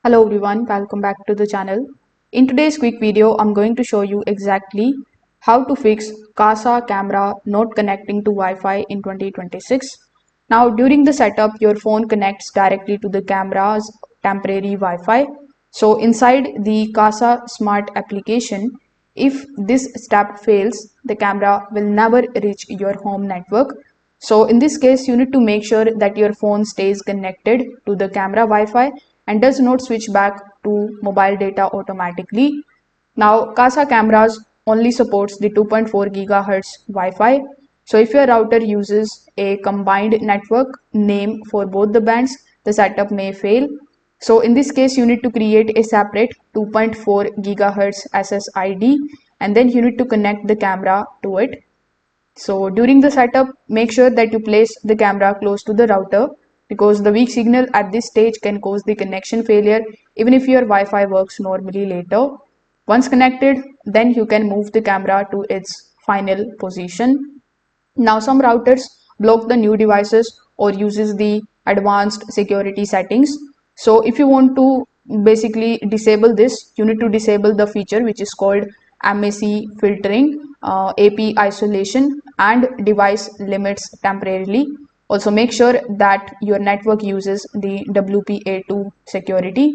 Hello everyone, welcome back to the channel. In today's quick video, I'm going to show you exactly how to fix Kasa camera not connecting to Wi-Fi in 2026. Now, during the setup, your phone connects directly to the camera's temporary Wi-Fi. So inside the Kasa smart application, if this step fails, the camera will never reach your home network. So in this case, you need to make sure that your phone stays connected to the camera Wi-Fi and does not switch back to mobile data automatically. Now, Kasa cameras only supports the 2.4 GHz Wi-Fi. So if your router uses a combined network name for both the bands, the setup may fail. So in this case, you need to create a separate 2.4 GHz SSID and then you need to connect the camera to it. So during the setup, make sure that you place the camera close to the router because the weak signal at this stage can cause the connection failure even if your Wi-Fi works normally later. Once connected, then you can move the camera to its final position. Now some routers block the new devices or uses the advanced security settings. So if you want to basically disable this, you need to disable the feature which is called MAC filtering, AP isolation and device limits temporarily. Also make sure that your network uses the WPA2 security.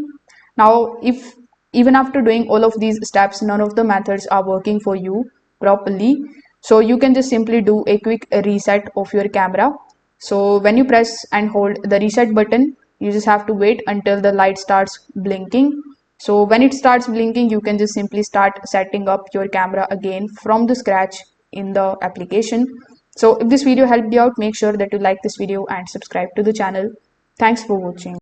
Now, if even after doing all of these steps, none of the methods are working for you properly, so you can just simply do a quick reset of your camera. So when you press and hold the reset button, you just have to wait until the light starts blinking. So when it starts blinking, you can just simply start setting up your camera again from the scratch in the application. So if this video helped you out, make sure that you like this video and subscribe to the channel. Thanks for watching.